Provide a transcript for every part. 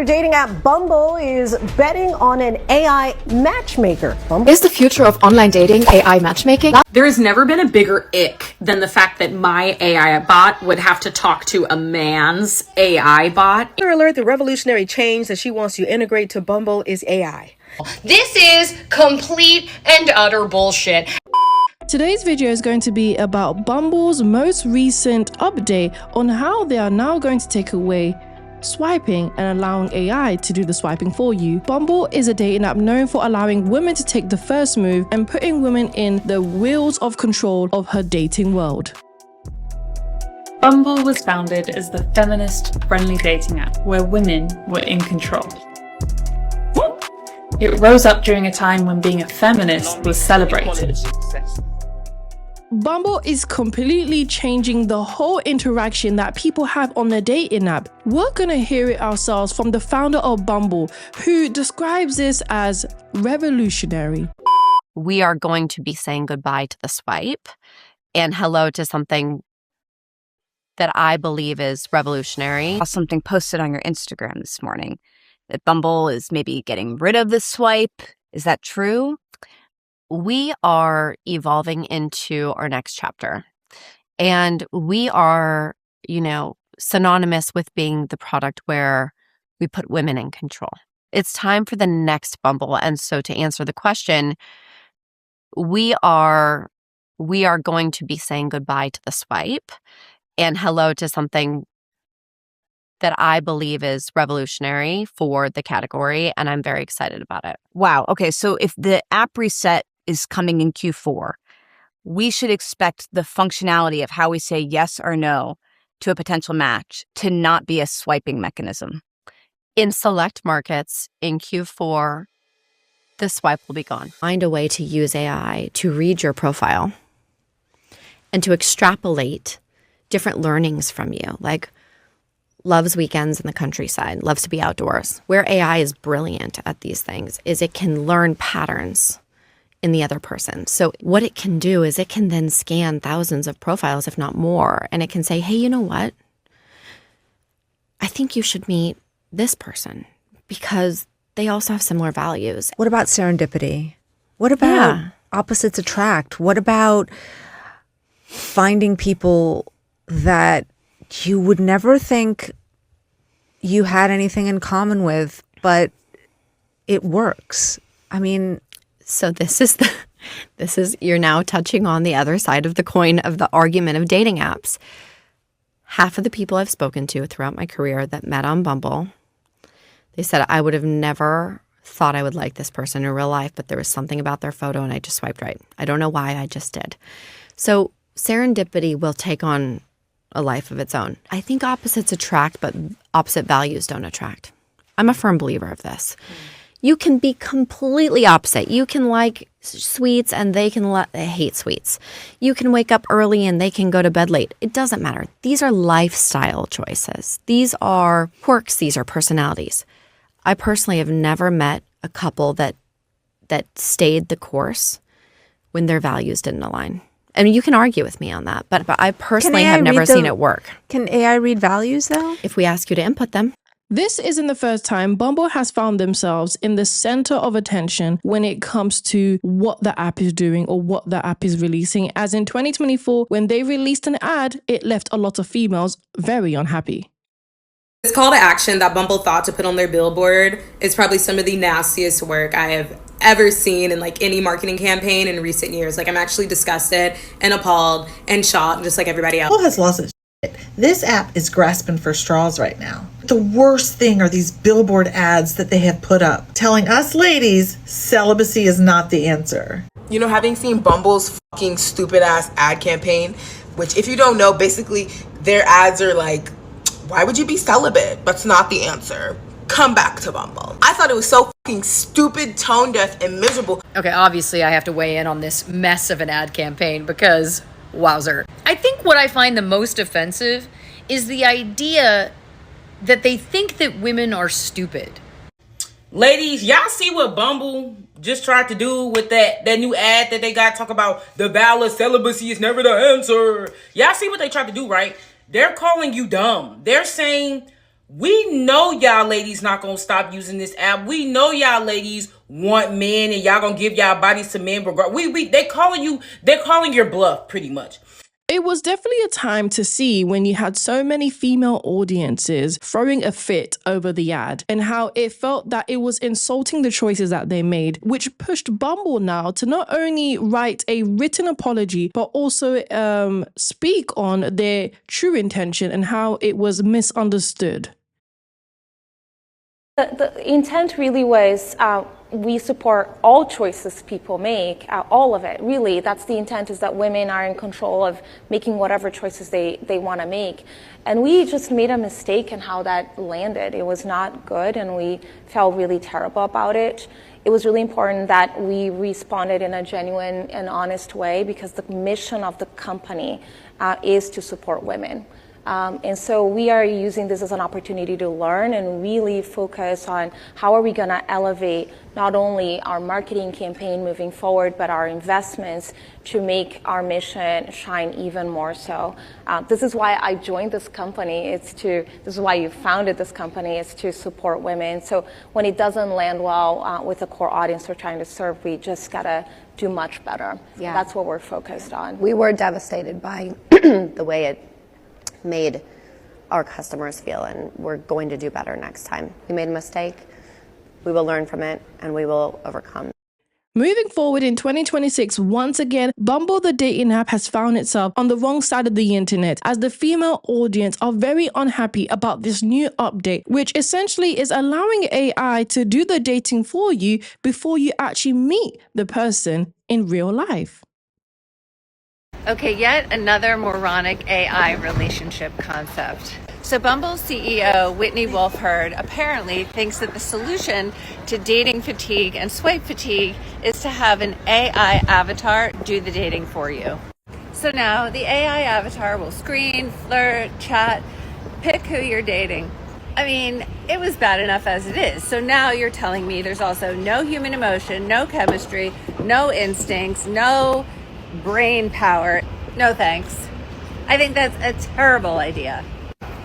Popular dating app Bumble is betting on an AI matchmaker. Bumble Is the future of online dating AI matchmaking? There has never been a bigger ick than the fact that my AI bot would have to talk to a man's AI bot. Alert, the revolutionary change that she wants to integrate to Bumble is AI. This is complete and utter bullshit. Today's video is going to be about Bumble's most recent update on how they are now going to take away swiping and allowing AI to do the swiping for you. Bumble is a dating app known for allowing women to take the first move and putting women in the wheels of control of her dating world. Bumble was founded as the feminist-friendly dating app where women were in control. It rose up during a time when being a feminist was celebrated. Bumble is completely changing the whole interaction that people have on their dating app. We're gonna hear it ourselves from the founder of Bumble, who describes this as revolutionary. We are going to be saying goodbye to the swipe and hello to something that I believe is revolutionary. Something posted on your Instagram this morning that Bumble is maybe getting rid of the swipe. Is that true? We are evolving into our next chapter, and we are, synonymous with being the product where we put women in control. It's time for the next Bumble. And so to answer the question, we are going to be saying goodbye to the swipe and hello to something that I believe is revolutionary for the category, and I'm very excited about it. Wow. Okay, so if the app reset is coming in Q4, we should expect the functionality of how we say yes or no to a potential match to not be a swiping mechanism. In select markets in Q4, the swipe will be gone. Find a way to use AI to read your profile and to extrapolate different learnings from you, like loves weekends in the countryside, loves to be outdoors. Where AI is brilliant at these things is it can learn patterns in the other person. So what it can do is it can then scan thousands of profiles, if not more, and it can say, hey, you know what? I think you should meet this person because they also have similar values. What about serendipity? What about opposites attract? What about finding people that you would never think you had anything in common with, but it works? I mean, so this is you're now touching on the other side of the coin of the argument of dating apps. Half of the people I've spoken to throughout my career that met on Bumble, they said, I would have never thought I would like this person in real life, but there was something about their photo and I just swiped right. I don't know why, I just did. So serendipity will take on a life of its own. I think opposites attract, but opposite values don't attract. I'm a firm believer of this. You can be completely opposite. You can like sweets and they hate sweets. You can wake up early and they can go to bed late. It doesn't matter. These are lifestyle choices. These are quirks. These are personalities. I personally have never met a couple that stayed the course when their values didn't align. I mean, you can argue with me on that, but I personally have never seen it work. Can AI read values, though? If we ask you to input them. This isn't the first time Bumble has found themselves in the center of attention when it comes to what the app is doing or what the app is releasing. As in 2024, when they released an ad, it left a lot of females very unhappy. This call to action that Bumble thought to put on their billboard is probably some of the nastiest work I have ever seen in any marketing campaign in recent years. I'm actually disgusted and appalled and shocked, just like everybody else. Bumble has lost its shit. This app is grasping for straws right now. The worst thing are these billboard ads that they have put up telling us ladies celibacy is not the answer. Having seen Bumble's fucking stupid ass ad campaign, which if you don't know, basically their ads are like, why would you be celibate? That's not the answer. Come back to Bumble. I thought it was so fucking stupid, tone deaf, and miserable. Okay, obviously I have to weigh in on this mess of an ad campaign because, wowzer. I think what I find the most offensive is the idea that they think that women are stupid. Ladies, y'all see what Bumble just tried to do with that new ad that they got, talk about the valid celibacy is never the answer. Y'all see what they tried to do, right? They're calling you dumb. They're saying We know y'all ladies not gonna stop using this app. We know y'all ladies want men and y'all gonna give y'all bodies to men. They're calling your bluff pretty much. It was definitely a time to see when you had so many female audiences throwing a fit over the ad and how it felt that it was insulting the choices that they made, which pushed Bumble now to not only write a written apology, but also speak on their true intention and how it was misunderstood. The intent really was we support all choices people make, all of it, really. That's the intent, is that women are in control of making whatever choices they want to make. And we just made a mistake in how that landed. It was not good, and we felt really terrible about it. It was really important that we responded in a genuine and honest way, because the mission of the company is to support women. And so we are using this as an opportunity to learn and really focus on how are we going to elevate not only our marketing campaign moving forward, but our investments to make our mission shine even more so. This is why I joined this company. This is why you founded this company, is to support women. So when it doesn't land well with the core audience we're trying to serve, we just got to do much better. Yeah. That's what we're focused on. We were devastated by the way it made our customers feel, and we're going to do better next time. We made a mistake, we will learn from it, and we will overcome. Moving forward in 2026, once again, Bumble, the dating app, has found itself on the wrong side of the internet, as the female audience are very unhappy about this new update, which essentially is allowing AI to do the dating for you before you actually meet the person in real life. Okay, yet another moronic AI relationship concept. So Bumble's CEO, Whitney Wolf Herd, apparently thinks that the solution to dating fatigue and swipe fatigue is to have an AI avatar do the dating for you. So now the AI avatar will screen, flirt, chat, pick who you're dating. I mean, it was bad enough as it is. So now you're telling me there's also no human emotion, no chemistry, no instincts, no brain power. No thanks. I think that's a terrible idea.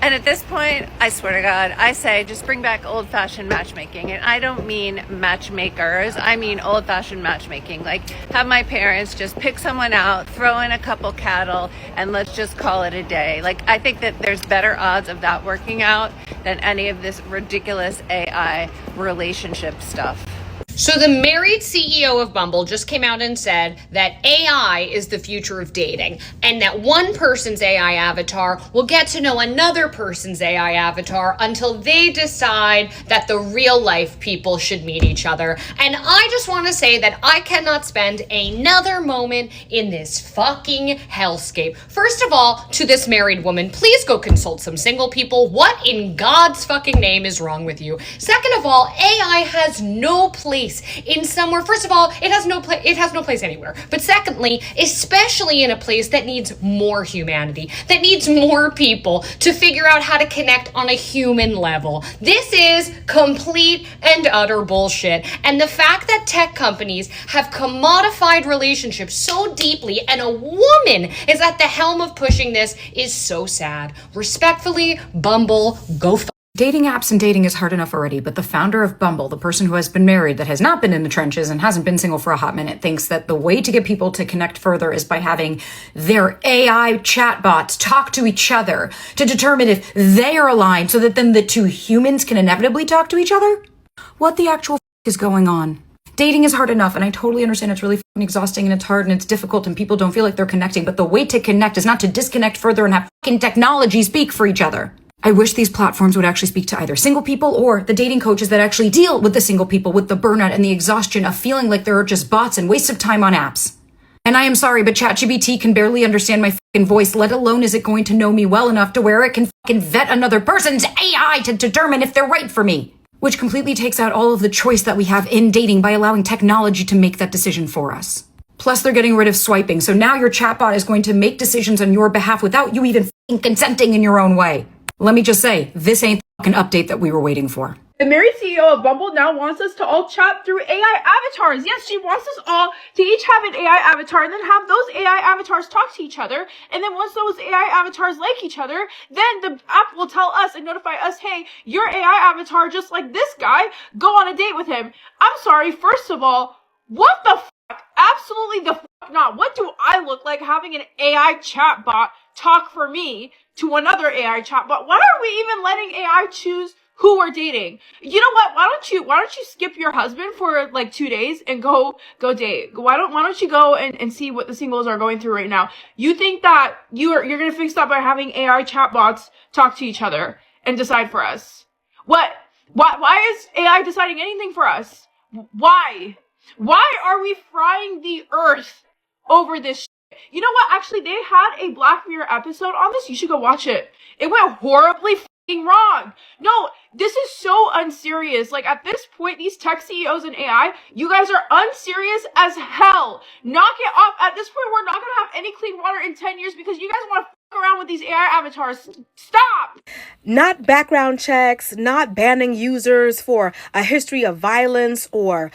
And at this point, I swear to God, I say just bring back old-fashioned matchmaking. And I don't mean matchmakers, I mean old-fashioned matchmaking. Like, have my parents just pick someone out, throw in a couple cattle, and let's just call it a day. Like, I think that there's better odds of that working out than any of this ridiculous AI relationship stuff. So the married CEO of Bumble just came out and said that AI is the future of dating, and that one person's AI avatar will get to know another person's AI avatar until they decide that the real life people should meet each other. And I just want to say that I cannot spend another moment in this fucking hellscape. First of all, to this married woman, please go consult some single people. What in God's fucking name is wrong with you? Second of all, AI has no place in somewhere. First of all, it has no place anywhere. But secondly, especially in a place that needs more humanity, that needs more people to figure out how to connect on a human level. This is complete and utter bullshit. And the fact that tech companies have commodified relationships so deeply and a woman is at the helm of pushing this is so sad. Respectfully, Bumble, go Dating apps and dating is hard enough already, but the founder of Bumble, the person who has been married, that has not been in the trenches and hasn't been single for a hot minute, thinks that the way to get people to connect further is by having their AI chatbots talk to each other to determine if they are aligned, so that then the two humans can inevitably talk to each other? What the actual is going on? Dating is hard enough, and I totally understand it's really exhausting and it's hard and it's difficult and people don't feel like they're connecting, but the way to connect is not to disconnect further and have fucking technology speak for each other. I wish these platforms would actually speak to either single people or the dating coaches that actually deal with the single people, with the burnout and the exhaustion of feeling like there are just bots and waste of time on apps. And I am sorry, but ChatGPT can barely understand my fucking voice, let alone is it going to know me well enough to where it can fucking vet another person's AI to determine if they're right for me. Which completely takes out all of the choice that we have in dating by allowing technology to make that decision for us. Plus, they're getting rid of swiping, so now your chatbot is going to make decisions on your behalf without you even fucking consenting in your own way. Let me just say, this ain't the fucking update that we were waiting for. The married CEO of Bumble now wants us to all chat through AI avatars. Yes, she wants us all to each have an AI avatar and then have those AI avatars talk to each other. And then once those AI avatars like each other, then the app will tell us and notify us, hey, your AI avatar, just like this guy, go on a date with him. I'm sorry, first of all, what the fuck? Absolutely the fuck not. What do I look like having an AI chatbot talk for me to another AI chatbot? Why are we even letting AI choose who we're dating? You know what? Why don't you skip your husband for like 2 days and go date? Why don't you go and see what the singles are going through right now? You think that you're gonna fix that by having AI chatbots talk to each other and decide for us? What? Why is AI deciding anything for us? Why? Why are we frying the earth over this shit? You know what? Actually, they had a Black Mirror episode on this. You should go watch it. It went horribly wrong. No, this is so unserious. Like, at this point, these tech CEOs and AI, you guys are unserious as hell. Knock it off. At this point, we're not gonna have any clean water in 10 years because you guys want to fuck around with these AI avatars. Stop! Not background checks, not banning users for a history of violence or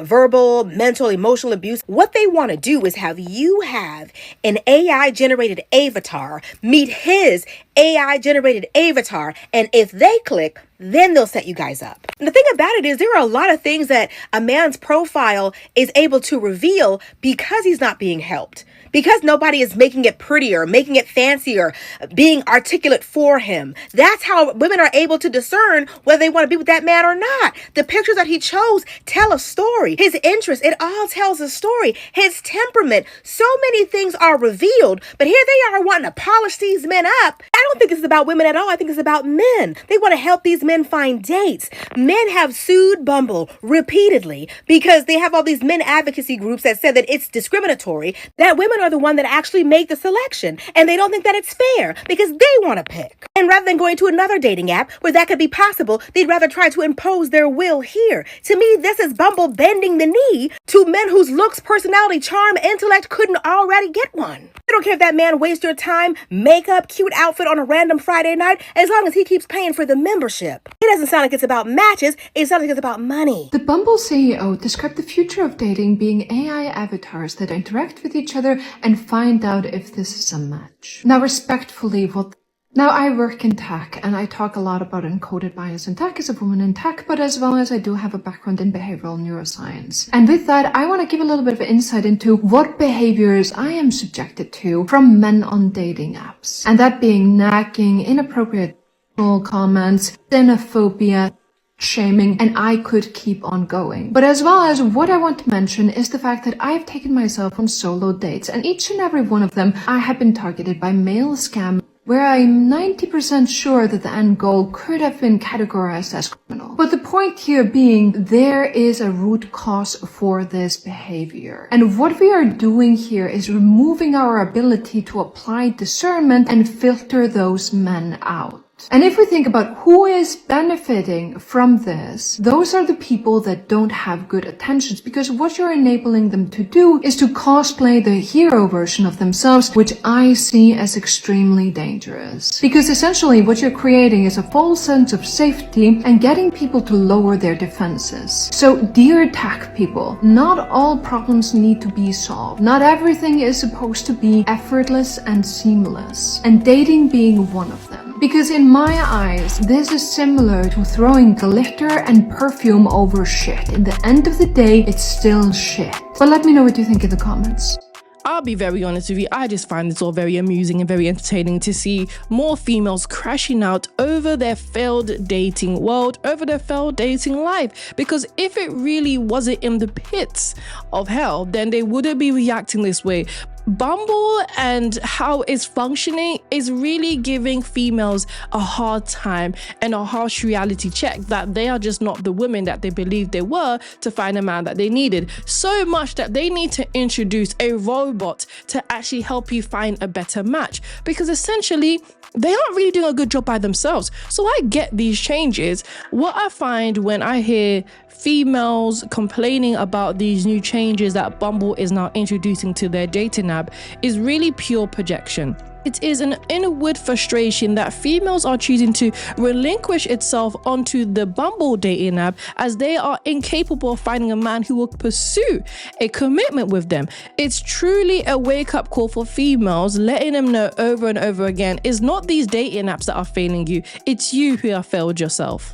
verbal, mental, emotional abuse. What they want to do is have you have an AI-generated avatar meet his AI-generated avatar, and if they click, then they'll set you guys up. And the thing about it is there are a lot of things that a man's profile is able to reveal because he's not being helped. Because nobody is making it prettier, making it fancier, being articulate for him. That's how women are able to discern whether they want to be with that man or not. The pictures that he chose tell a story. His interests, it all tells a story. His temperament, so many things are revealed. But here they are wanting to polish these men up. I don't think it's about women at all. I think it's about men. They want to help these men find dates. Men have sued Bumble repeatedly because they have all these men advocacy groups that said that it's discriminatory, that women are the one that actually make the selection, and they don't think that it's fair because they want to pick. And rather than going to another dating app where that could be possible, they'd rather try to impose their will here. To me, this is Bumble bending the knee to men whose looks, personality, charm, intellect couldn't already get one. I don't care if that man wastes your time, makeup, cute outfit on a random Friday night, as long as he keeps paying for the membership. It doesn't sound like it's about matches, it sounds like it's about money. The Bumble CEO described the future of dating being AI avatars that interact with each other and find out if this is a match. Now, I work in tech, and I talk a lot about encoded bias in tech as a woman in tech, but as well as I do have a background in behavioral neuroscience. And with that, I want to give a little bit of insight into what behaviors I am subjected to from men on dating apps. And that being nagging, inappropriate comments, xenophobia, shaming, and I could keep on going. But as well as what I want to mention is the fact that I've taken myself on solo dates, and each and every one of them I have been targeted by male scam, where I'm 90% sure that the end goal could have been categorized as criminal. But the point here being, there is a root cause for this behavior. And what we are doing here is removing our ability to apply discernment and filter those men out. And if we think about who is benefiting from this, those are the people that don't have good attentions, because what you're enabling them to do is to cosplay the hero version of themselves, which I see as extremely dangerous. Because essentially what you're creating is a false sense of safety and getting people to lower their defenses. So dear tech people, not all problems need to be solved. Not everything is supposed to be effortless and seamless, and dating being one of them. Because in my eyes, this is similar to throwing glitter and perfume over shit. In the end of the day, it's still shit. But let me know what you think in the comments. I'll be very honest with you, I just find this all very amusing and very entertaining to see more females crashing out over their failed dating world, over their failed dating life. Because if it really wasn't in the pits of hell, then they wouldn't be reacting this way. Bumble and how it's functioning is really giving females a hard time and a harsh reality check that they are just not the women that they believed they were to find a man that they needed. So much that they need to introduce a robot to actually help you find a better match, because essentially they aren't really doing a good job by themselves. So I get these changes. What I find when I hear females complaining about these new changes that Bumble is now introducing to their dating app is really pure projection. It is an inward frustration that females are choosing to relinquish itself onto the Bumble dating app as they are incapable of finding a man who will pursue a commitment with them. It's truly a wake-up call for females, letting them know over and over again, it's not these dating apps that are failing you, it's you who have failed yourself.